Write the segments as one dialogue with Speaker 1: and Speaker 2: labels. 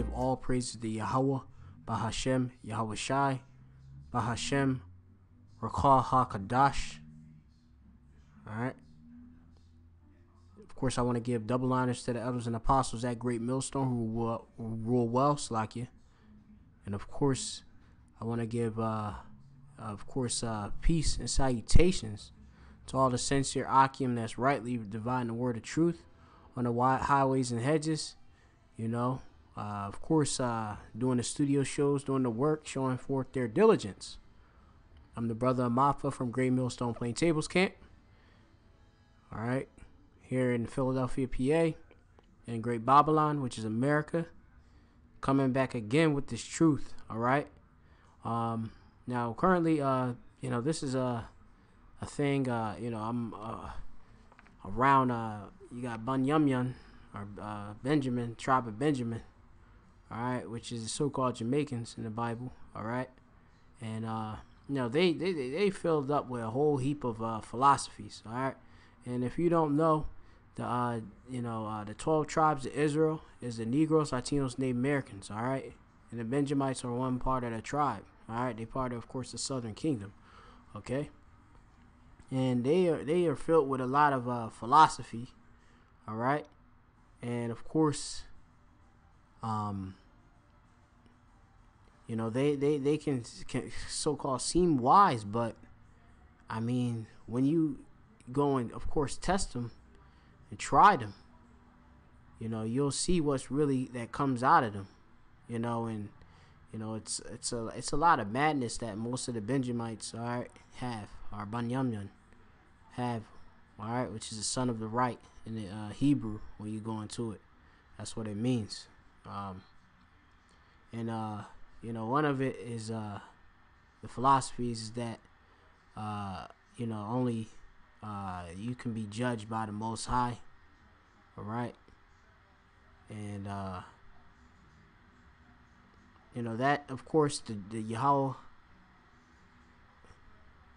Speaker 1: give all praises to Yahweh, Bahashem, Yahweh Shai, Bahashem, Rakah HaKadash. Alright. Of course, I want to give double honors to the elders and apostles at Great Millstone who rule well, Slakia. And of course, I want to give, peace and salutations to all the sincere Akim that's rightly dividing the word of truth on the wide highways and hedges. You know, doing the studio shows, doing the work, showing forth their diligence. I'm the brother Amafa from Great Millstone Plaintables Camp. All right. Here in Philadelphia, PA, and Great Babylon, which is America, coming back again with this truth. All right. Now, currently, this is a thing. I'm around. You got Bunyamyan or Benjamin, tribe of Benjamin. All right, which is the so-called Jamaicans in the Bible. All right, and they filled up with a whole heap of philosophies. All right, and if you don't know, the 12 tribes of Israel is the Negroes, Latinos, Native Americans, all right? And the Benjamites are one part of the tribe, all right? They part of course, the Southern Kingdom, okay? And they are filled with a lot of philosophy, all right? And of course, they can so-called seem wise, but I mean, when you go and of course test them and try them, you'll see what's really that comes out of them, and it's a lot of madness that most of the Benjamites have, or Banyamyan have, all right, which is the son of the right in the Hebrew. When you go into it, that's what it means. One of it is the philosophies is that only you can be judged by the Most High, all right? And that of course the Yahweh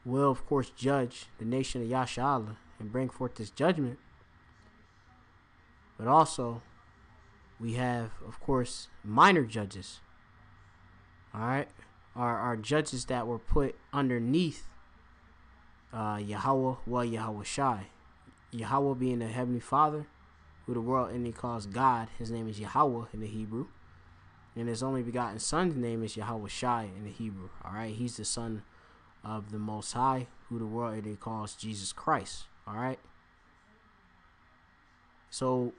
Speaker 1: will of course judge the nation of Yashala and bring forth this judgment. But also we have of course minor judges, all right, are judges that were put underneath Yahweh, Yahweh Shai. Yahweh being the Heavenly Father, who the world and he calls God. His name is Yahweh in the Hebrew. And his only begotten son's name is Yahweh Shai in the Hebrew. Alright, he's the son of the Most High, who the world and he calls Jesus Christ. Alright. So,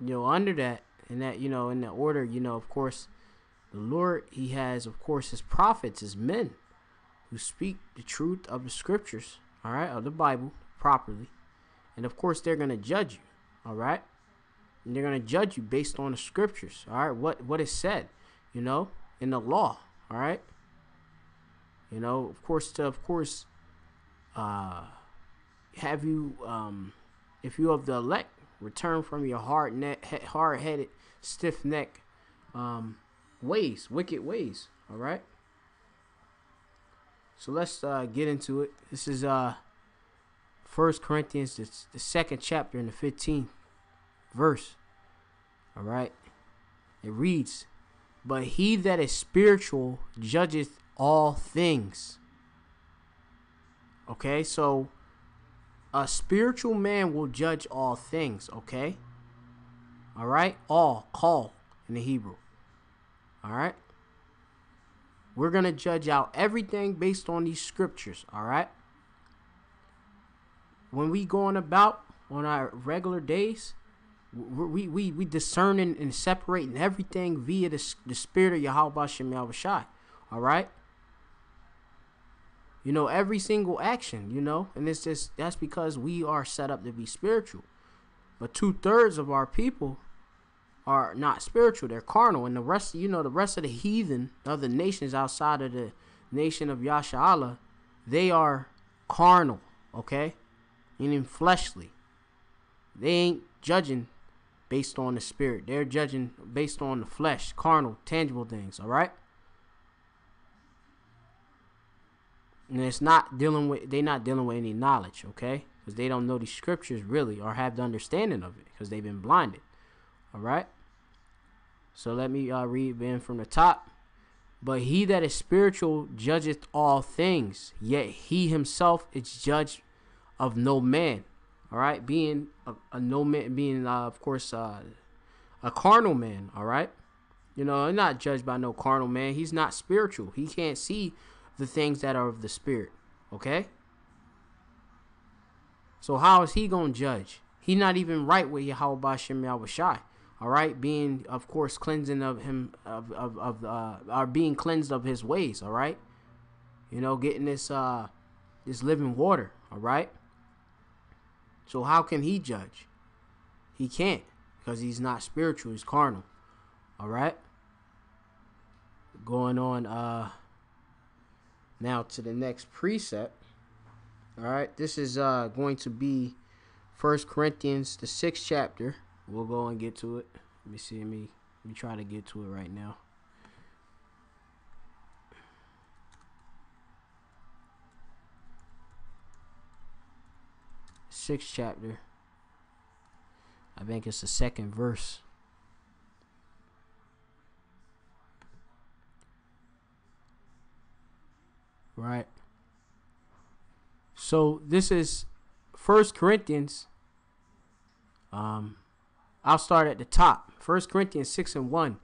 Speaker 1: under that, in that, in the order, of course, the Lord, he has, of course, his prophets, his men, who speak the truth of the scriptures, all right, of the Bible properly. And of course, they're going to judge you, all right? And they're going to judge you based on the scriptures, all right? What is said, in the law, all right? Have you, if you of the elect, return from your hard-headed, stiff-necked ways, wicked ways, all right? So let's get into it. This is 1 Corinthians, the 2nd chapter and the 15th verse. All right. It reads, "But he that is spiritual judgeth all things." Okay, so a spiritual man will judge all things, okay? All right? All, call in the Hebrew. All right? We're going to judge out everything based on these scriptures, all right? When we going about on our regular days, we discerning and separating everything via the spirit of Yahweh Shem Yahweh Shai, all right? Every single action, and it's just, that's because we are set up to be spiritual. But 2/3 of our people are not spiritual, they're carnal, and the rest of the heathen, other nations outside of the nation of Yashala, they are carnal, okay, meaning fleshly. They ain't judging based on the spirit, they're judging based on the flesh, carnal, tangible things, all right? And they're not dealing with any knowledge, okay, because they don't know the scriptures really or have the understanding of it because they've been blinded, all right? So let me read then from the top. But he that is spiritual judgeth all things, yet he himself is judged of no man. All right, being a no man, being of course a carnal man. All right, not judged by no carnal man. He's not spiritual. He can't see the things that are of the spirit. Okay. So how is he gonna judge? He not even right with Yahweh Bashem Yahushai. All right, being of course cleansing of him of being cleansed of his ways. All right, getting this living water. All right. So how can he judge? He can't, because he's not spiritual. He's carnal. All right. Going on now to the next precept. All right. This is going to be 1 Corinthians, the 6th chapter. We'll go and get to it. Let me see. Let me try to get to it right now. Sixth chapter. I think it's the 2nd verse. Right. So this is 1 Corinthians. I'll start at the top. 1 Corinthians 6:1.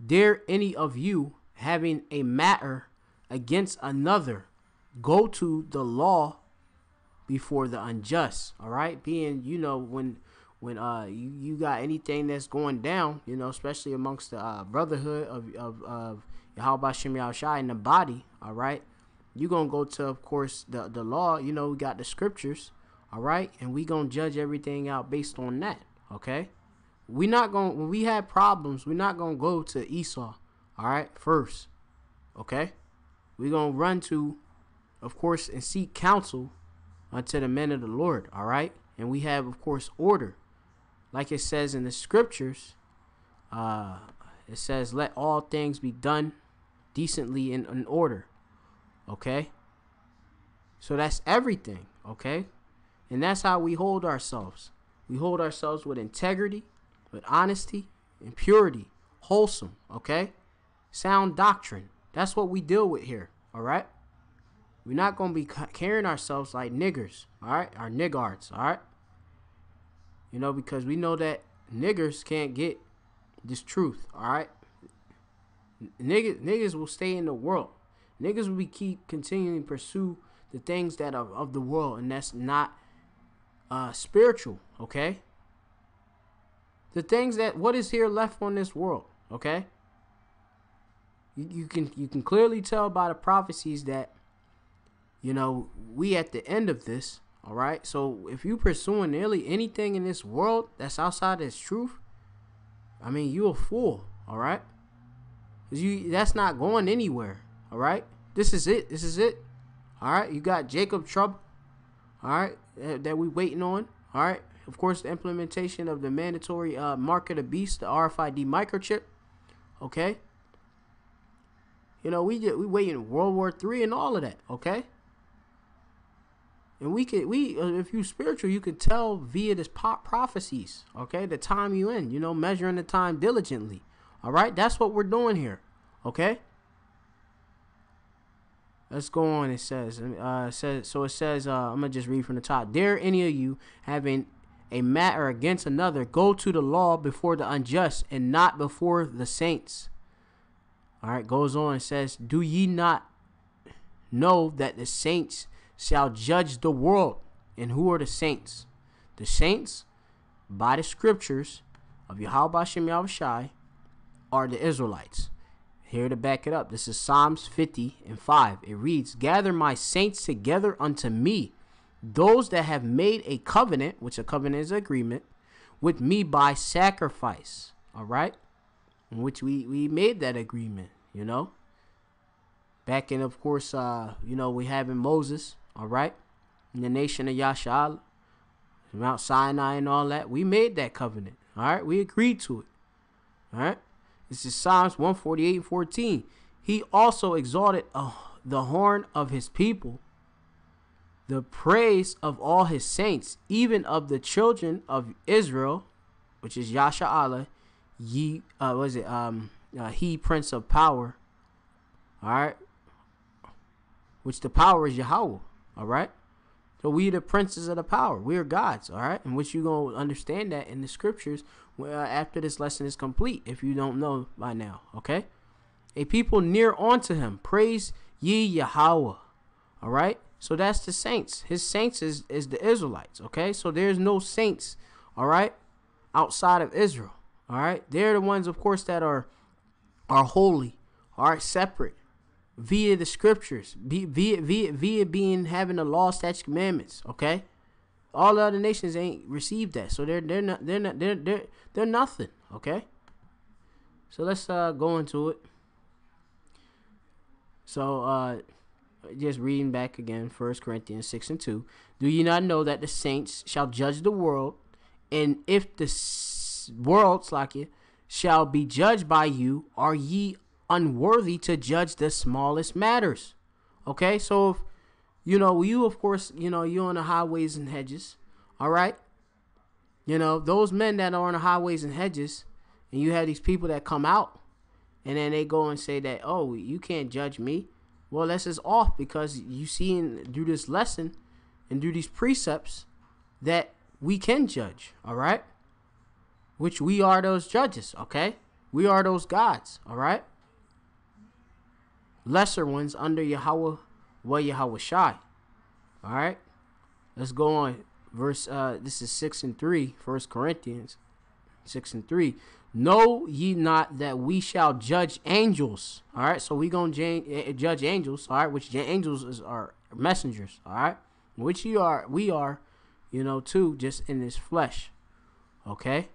Speaker 1: Dare any of you, having a matter against another, go to the law before the unjust? All right, being when you got anything that's going down, especially amongst the brotherhood of Yahweh Shem Yahushai in the body. All right, you gonna go to, of course, the law. We got the scriptures. All right, and we gonna judge everything out based on that. Okay, we not gonna, when we have problems, we're not gonna go to Esau. All right, first. Okay, we gonna run to, of course, and seek counsel unto the men of the Lord. All right, and we have, of course, order, like it says in the scriptures. It says, "Let all things be done decently and in order." Okay, so that's everything. Okay. And that's how we hold ourselves. We hold ourselves with integrity, with honesty, and purity, wholesome, okay? Sound doctrine. That's what we deal with here, all right? We're not going to be carrying ourselves like niggers, all right? Our niggards, all right? Because we know that niggers can't get this truth, all right? Niggas will stay in the world. Niggas will keep continuing to pursue the things that are of the world, and that's not spiritual, okay? The things that, what is here left on this world, okay? You can clearly tell by the prophecies that, we at the end of this, all right? So if you pursuing nearly anything in this world that's outside this truth, I mean, you a fool, all right? Because that's not going anywhere, all right? This is it. This is it. All right? You got Jacob trouble, all right, that we waiting on. All right. Of course, the implementation of the mandatory mark of the beast, the RFID microchip. Okay. We waiting World War III and all of that. Okay. And if you spiritual, you can tell via this prophecies. Okay, the time you in. Measuring the time diligently. All right. That's what we're doing here. Okay. Let's go on. It says, I'm gonna just read from the top. Dare any of you, having a matter against another, go to the law before the unjust, and not before the saints. All right, goes on. It says, do ye not know that the saints shall judge the world? And who are the saints? The saints, by the scriptures of Yahweh Shem Yahushai, are the Israelites. Here to back it up, this is Psalms 50:5. It reads, gather my saints together unto me, those that have made a covenant, which a covenant is an agreement, with me by sacrifice. All right, in which we made that agreement, back in, of course, we having Moses, all right, in the nation of Yasha'Allah, Mount Sinai and all that. We made that covenant, all right, we agreed to it, all right. This is Psalms 148:14. He also exalted the horn of his people, the praise of all his saints, even of the children of Israel, which is Yasha'Allah. he prince of power, all right, which the power is Yahweh, all right. So we the princes of the power. We are gods, all right? And which you going to understand that in the scriptures after this lesson is complete, if you don't know by now, okay? A people near unto him, praise ye Yahweh, all right? So that's the saints. His saints is the Israelites, okay? So there's no saints, all right, outside of Israel, all right? They're the ones, of course, that are holy, are separate, via the scriptures, via being having the law, statutes, commandments. Okay, all the other nations ain't received that, so they're nothing. Okay, so let's go into it. So just reading back again, 1 Corinthians 6:2. Do ye not know that the saints shall judge the world, and if the world, shall be judged by you, are ye unworthy to judge the smallest matters? Okay, so if you of course, you're on the highways and hedges, all right, those men that are on the highways and hedges, and you have these people that come out and then they go and say that, oh, you can't judge me. Well, that's just off, because you see through this lesson and through these precepts that we can judge, all right, which we are those judges. Okay, we are those gods, all right, lesser ones under Yahweh, Yahweh Shai. All right, let's go on. Verse, this is 6:3, 1 Corinthians 6:3. Know ye not that we shall judge angels? All right, so we gonna judge angels. All right, which angels are messengers. All right, which we are, too, just in this flesh. Okay,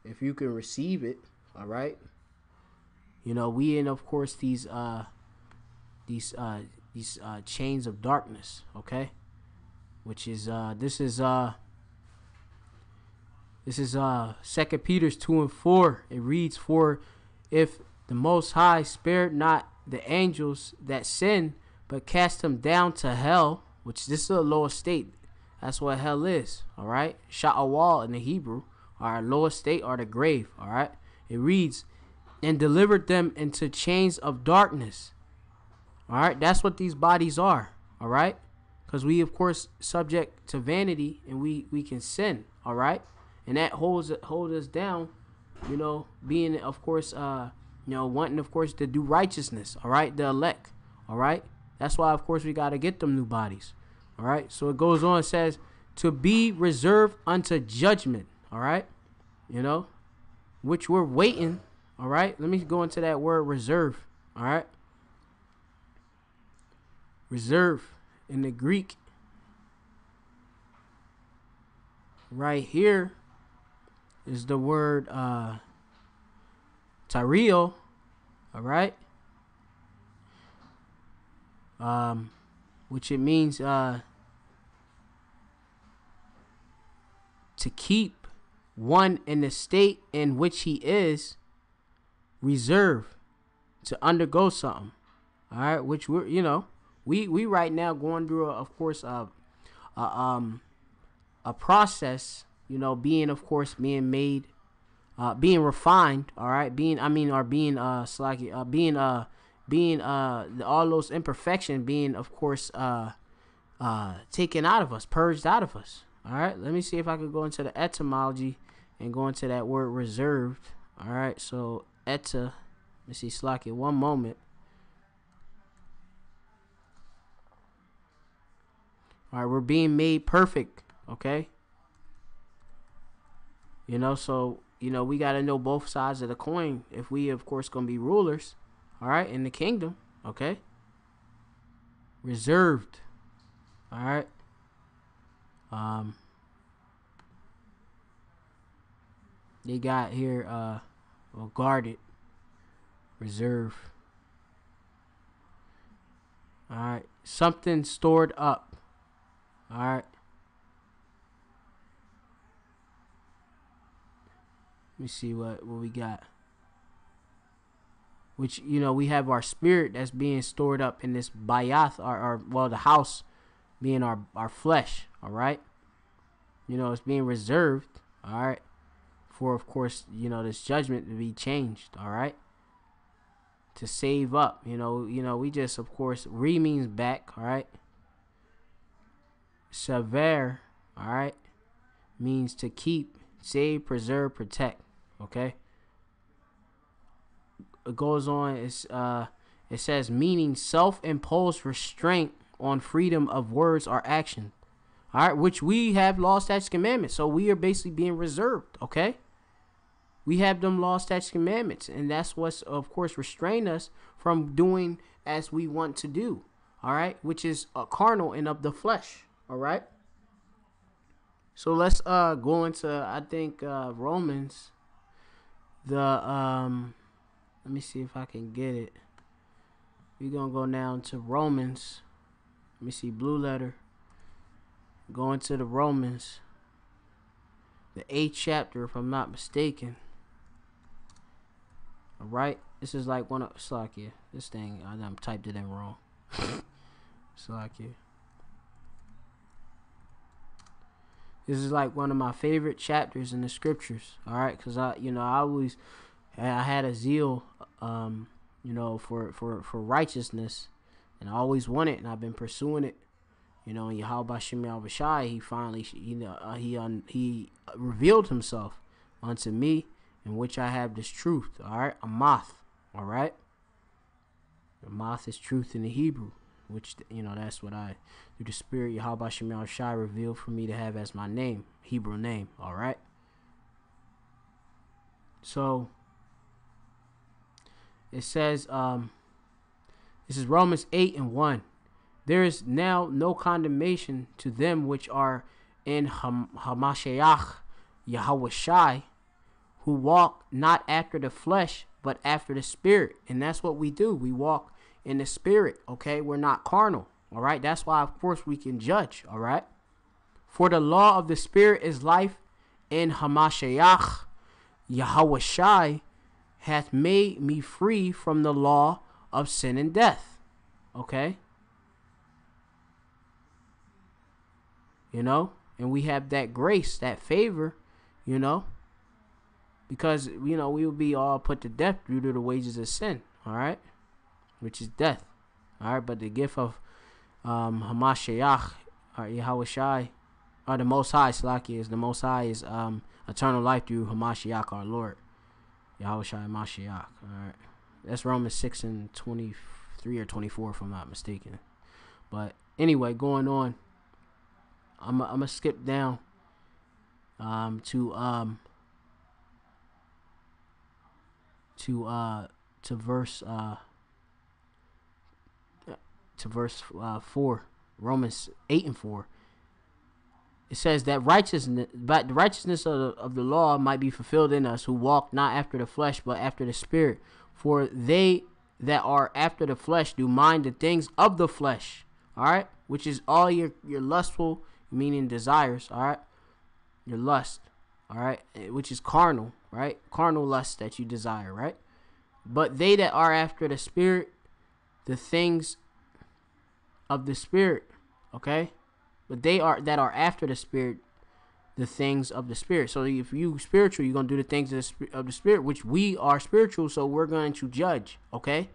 Speaker 1: if you can receive it, all right. We in, of course, these chains of darkness, okay, which is this is 2 Peter 2:4. It reads, for if the Most High spared not the angels that sin, but cast them down to hell, which this is a lower state. That's what hell is, all right. Sha'awal in the Hebrew, our lower state, or the grave, all right. It reads, and delivered them into chains of darkness. All right, that's what these bodies are. All right, because we, of course, subject to vanity, and we can sin. All right, and that holds us down. Being, of course, wanting, of course, to do righteousness. All right, the elect. All right, that's why, of course, we got to get them new bodies. All right, so it goes on. It says to be reserved unto judgment. All right, which we're waiting. All right, let me go into that word reserve. All right, reserve in the Greek right here is the word tario. All right, which it means to keep one in the state in which he is reserved to undergo something. All right, which we're we right now going through of course a process, being, of course, being made, being refined. All right, being all those imperfections being, of course, taken out of us, purged out of us. All right, let me see if I could go into the etymology and go into that word reserved. All right, so let's see, Slacky, one moment. All right, we're being made perfect, okay? So, we got to know both sides of the coin if we, of course, going to be rulers, all right, in the kingdom, okay? Reserved, all right? They got here, guarded, reserve. All right, something stored up. All right. Let me see what we got. Which, we have our spirit that's being stored up in this bayath, the house being our flesh. All right. It's being reserved. All right. for, of course, this judgment to be changed. All right, to save up. We just, of course, re means back. All right, sever, all right, means to keep, save, preserve, protect. Okay. It goes on. It says meaning self-imposed restraint on freedom of words or action. All right, which we have law, statutes, commandments. So we are basically being reserved. Okay. We have them law, statutes, commandments, and that's what's, of course, restrain us from doing as we want to do. All right, which is carnal and of the flesh. All right. So let's go into, I think, Romans. Let me see if I can get it. We're gonna go down to Romans. Let me see, blue letter. Going to the Romans, the 8th chapter, if I'm not mistaken. All right, this is like one of Slakia. This thing, I done typed it in wrong. Slakia. This is like one of my favorite chapters in the scriptures. All right, because I had a zeal, for righteousness, and I always wanted it, and I've been pursuing it. Yahweh Shem Yahushai, he finally, he revealed himself unto me, in which I have this truth. All right, Amath. All right, Amath is truth in the Hebrew, which that's what I, through the Spirit, Yahweh Shem Yahushai revealed for me to have as my name, Hebrew name. All right. So it says, this is Romans 8:1. There is now no condemnation to them which are in Hamashiach Yahushai, who walk not after the flesh, but after the Spirit. And that's what we do. We walk in the Spirit, okay? We're not carnal, all right? That's why, of course, we can judge, all right? For the law of the Spirit is life in Hamashiach Yahushai hath made me free from the law of sin and death, okay? And we have that grace, that favor, because, we will be all put to death due to the wages of sin, all right, which is death, all right, but the gift of Hamashiach, or Yahushai, or the Most High, Slaki, is the Most High is eternal life through Hamashiach, our Lord, Yahushai Mashiach, all right. That's Romans 6:23 or 24, if I'm not mistaken. But anyway, going on. I'm gonna skip down to verse 4, Romans 8:4. It says that but the righteousness of the law might be fulfilled in us, who walk not after the flesh, but after the Spirit. For they that are after the flesh do mind the things of the flesh. All right, which is all your lustful, meaning desires, all right, your lust, all right, which is carnal, right, carnal lust that you desire, right. But they that are after the Spirit, the things of the Spirit, okay, but they are that are after the Spirit, the things of the Spirit. So if you spiritual, you're gonna do the things of the Spirit, which we are spiritual, so we're going to judge, okay.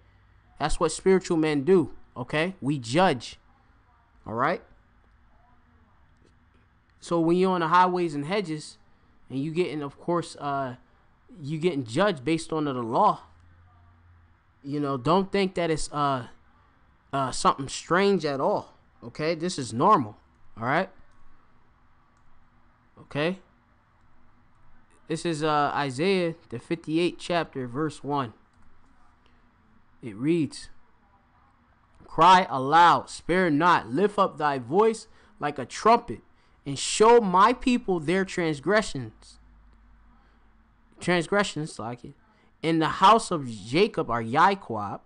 Speaker 1: That's what spiritual men do, okay. We judge, all right. So when you're on the highways and hedges, and you getting, of course, you getting judged based on the law. Don't think that it's something strange at all. Okay, this is normal. All right. Okay. This is Isaiah, the 58th chapter, verse 1. It reads, "Cry aloud, spare not, lift up thy voice like a trumpet, and show my people their transgressions, like it, in the house of Jacob, or Yaquab,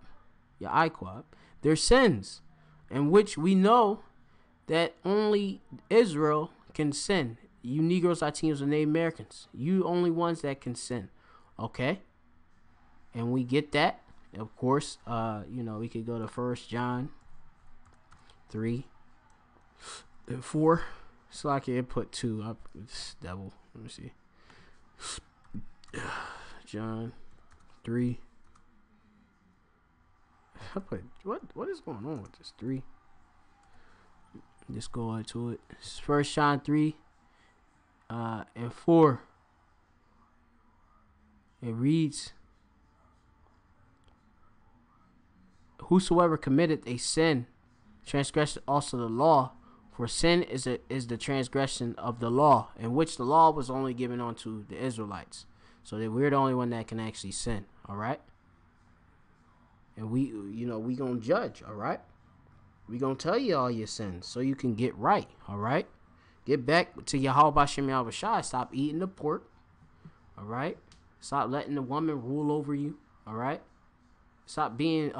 Speaker 1: their sins, in which we know that only Israel can sin. You Negroes, Latinos, and Native Americans, you only ones that can sin, okay? And we get that, of course. We could go to 1 John 3 and 4. So I can input 2 up. It's devil. Let me see. John 3. What is going on with this 3? Just go into it. First John 3 and 4. It reads, whosoever committeth a sin transgresseth also the law, for sin is the transgression of the law, in which the law was only given unto the Israelites. So that we're the only one that can actually sin. All right. And we gonna judge. All right. We gonna tell you all your sins so you can get right. All right. Get back to Yahweh Bashem Yahushai. Stop eating the pork. All right. Stop letting the woman rule over you. All right. Stop being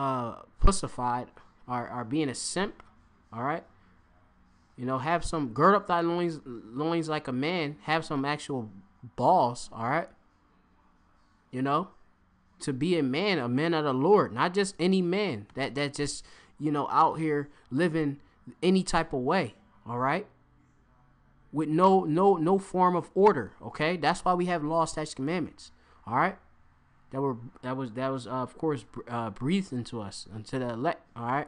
Speaker 1: pussified or being a simp. All right. Have some, gird up thy loins like a man. Have some actual balls. All right. To be a man of the Lord, not just any man that just, out here living any type of way. All right. With no form of order. Okay. That's why we have law, statutes, commandments. All right. That was of course breathed into us, into the elect. All right.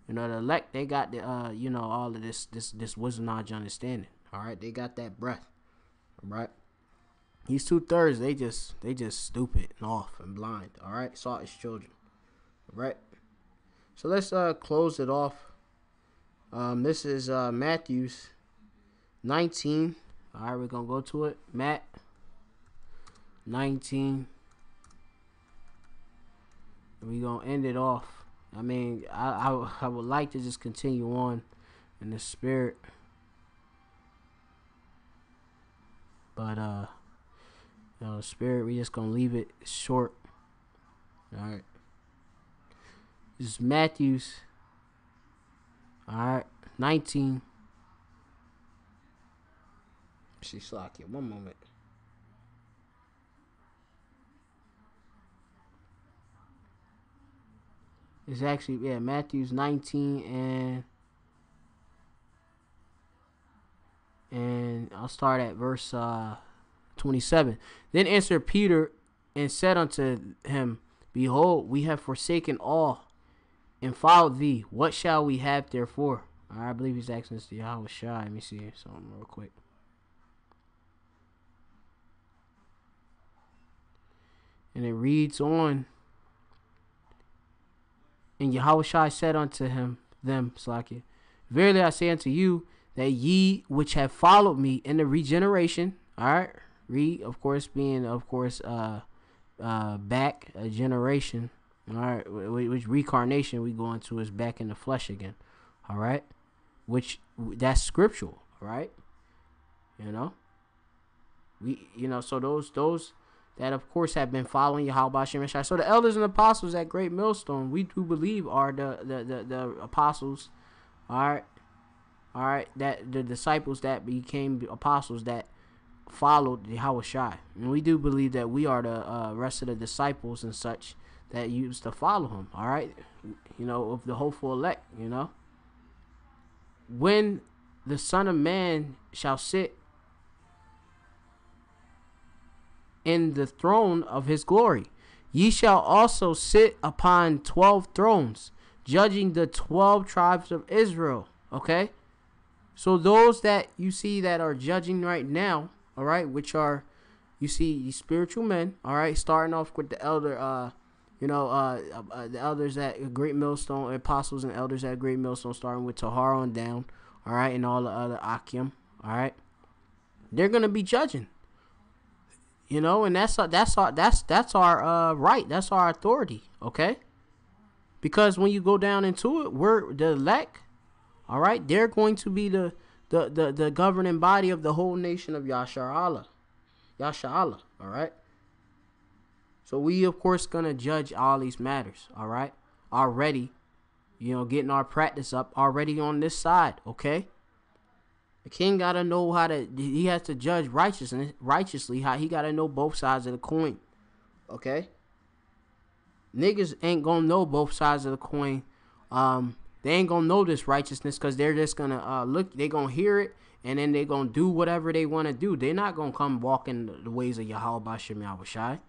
Speaker 1: The elect, they got the all of this wisdom, knowledge, understanding. All right. They got that breath. All right. These 2/3, they just stupid and off and blind. All right. Saw his children. All right. So let's close it off. This is Matthew's 19. All right, we're gonna go to it. Matt 19. We're gonna end it off. I mean, I would like to just continue on in the spirit, but spirit, we just gonna leave it short. All right. This is Matthew's. All right, 19. See, Slakia, one moment. It's actually, Matthew's 19 and I'll start at verse 27. Then answered Peter and said unto him, behold, we have forsaken all and followed thee. What shall we have therefore? I believe he's asking this to Yahweh Shai. Let me see something real quick. And it reads on. And Yahushua said unto them, Slakia, verily I say unto you, that ye which have followed me in the regeneration, all right, of course, being, of course, back a generation, all right, which reincarnation we go into is back in the flesh again, all right, which that's scriptural, all right, so those that of course have been following Yahweh Bashem Yeshai. So the elders and apostles at Great Millstone, we do believe are the apostles, all right, that the disciples that became apostles that followed Yahweh Shai. And we do believe that we are the rest of the disciples and such that used to follow him, all right, of the hopeful elect, When the Son of Man shall sit in the throne of his glory, ye shall also sit upon 12 thrones, judging the 12 tribes of Israel. Okay, so those that you see that are judging right now, all right, which are, you see, these spiritual men, all right, starting off with the elder, the elders at Great Millstone, apostles and elders at Great Millstone, starting with Tahar on down, all right, and all the other Akim, all right, they're gonna be judging. And that's our right. That's our authority. Okay. Because when you go down into it, we're the elect. All right. They're going to be the governing body of the whole nation of Yasharallah. All right. So we, of course, gonna judge all these matters. All right. Already, getting our practice up already on this side. Okay. The king gotta know he has to judge righteously. How he gotta know both sides of the coin. Okay? Niggas ain't gonna know both sides of the coin. They ain't gonna know this righteousness because they're just gonna look. They gonna hear it and then they gonna do whatever they want to do. They're not gonna come walking the ways of Yahweh Bashem Yahushai.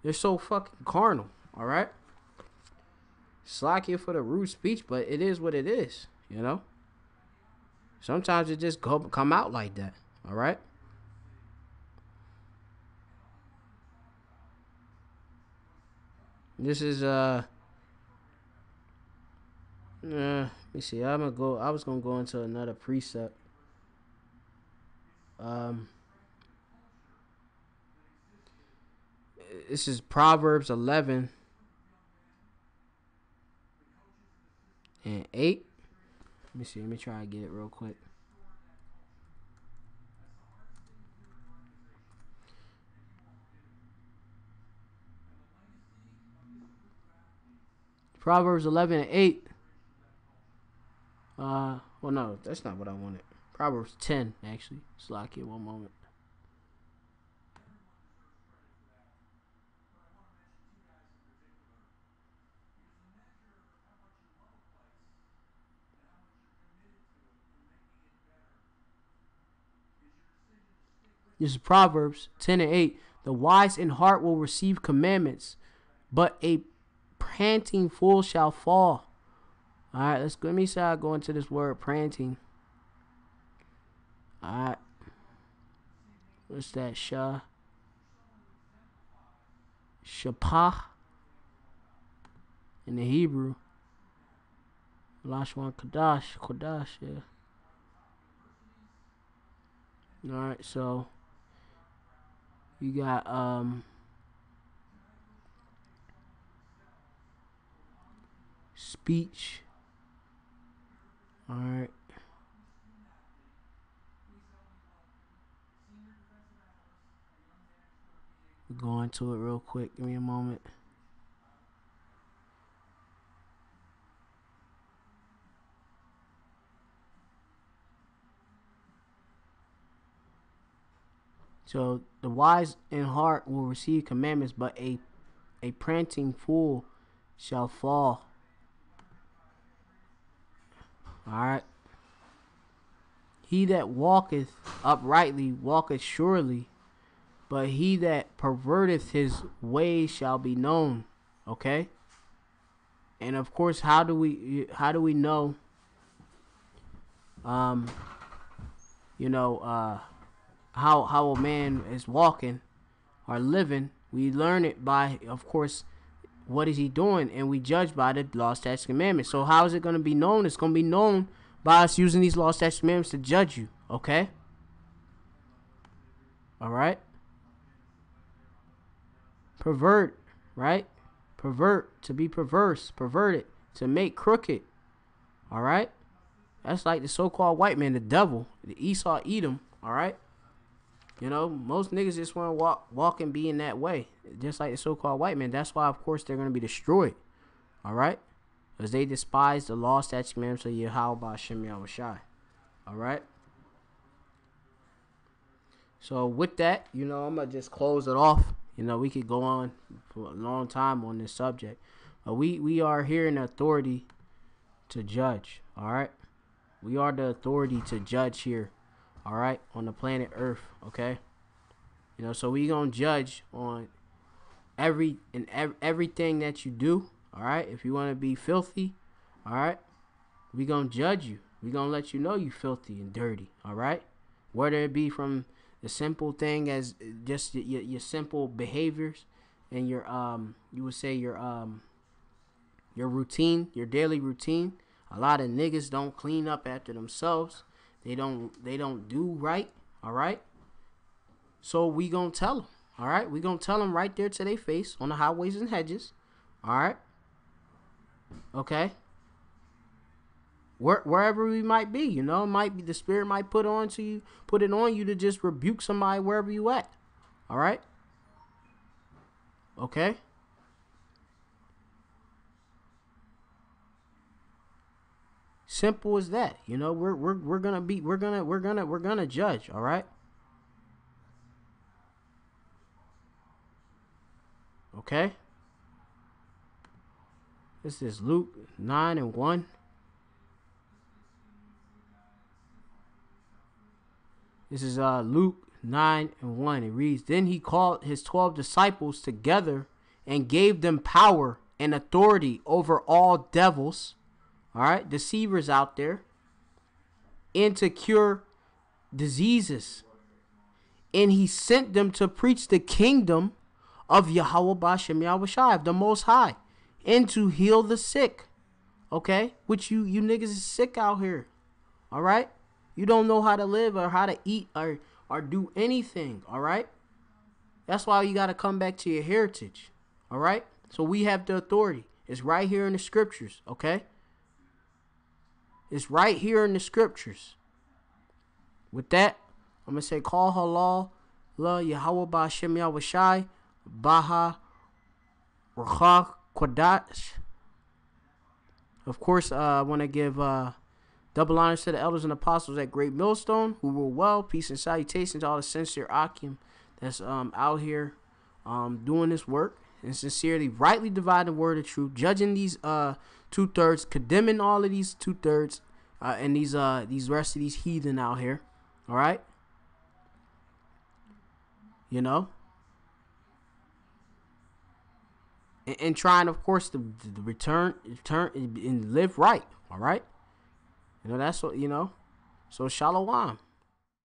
Speaker 1: They're so fucking carnal. All right. Slack here for the rude speech, but it is what it is. You know. Sometimes it just come out like that. All right. This is let me see. I was gonna go into another precept. This is Proverbs 11 and 8. Let me see. Let me try to get it real quick. Proverbs 11 and 8. Well, no, that's not what I wanted. Proverbs 10, actually. Slack here one moment. This is Proverbs 10 and 8. The wise in heart will receive commandments, but a panting fool shall fall. All right, let me say I go into this word panting. All right. What's that? Shapah in the Hebrew. Lashwan Kodash, yeah. All right, so you got speech. All right. We're going to it real quick. Give me a moment. So the wise in heart will receive commandments, but a prating fool shall fall. All right. He that walketh uprightly walketh surely, but he that perverteth his way shall be known. Okay. And of course, how do we know? How a man is walking or living. We learn it by, of course, what is he doing, and we judge by the law, statutes, commandments. So how is it going to be known? It's going to be known by us using these law, statutes, commandments to judge you. Okay. All right. Pervert, right? Pervert, to be perverse, perverted, to make crooked. All right. That's like the so-called white man, the devil, the Esau, Edom. All right. You know, most niggas just want to walk and be in that way, just like the so-called white man. That's why, of course, they're going to be destroyed. All right, because they despise the law, statutes, commandments of Yahweh Bashem Yahushai. All right. So with that, you know, I'm gonna just close it off. You know, we could go on for a long time on this subject. We are here in authority to judge. All right, we are the authority to judge here. All right, on the planet Earth. Okay, you know, so we gonna judge on everything that you do. All right, if you want to be filthy, all right, we gonna judge you. We gonna let you know you filthy and dirty. All right, whether it be from the simple thing as just your simple behaviors and your you would say your routine, your daily routine. A lot of niggas don't clean up after themselves. They don't do right. All right. So we gonna tell them. All right. We gonna tell them right there to their face on the highways and hedges. All right. Okay. Wherever we might be, you know, it might be the spirit might put it on you to just rebuke somebody wherever you at. All right. Okay. Simple as that. You know, we're gonna judge. All right. Okay. This is Luke 9 and 1. This is Luke 9:1. It reads, "Then he called his 12 disciples together and gave them power and authority over all devils," all right, deceivers out there, "and to cure diseases. And he sent them to preach the kingdom of Yahweh Bashem Yahushai, the Most High, and to heal the sick." Okay, which you niggas is sick out here. All right, you don't know how to live or how to eat or do anything. All right, that's why you got to come back to your heritage. All right, so we have the authority. It's right here in the scriptures. Okay, it's right here in the scriptures. With that, I'm going to say, call halal, la Yahweh Ba'ashem Yahushai, Baha, Ruach Kodash. Of course, I want to give double honors to the elders and apostles at Great Millstone who rule well. Peace and salutation to all the sincere Akim that's out here doing this work and sincerely, rightly dividing the word of truth, judging these 2/3, condemning all of these 2/3 and these rest of these heathen out here. All right, you know, and trying, of course, to return and live right. All right, you know, that's what, you know. So shalom.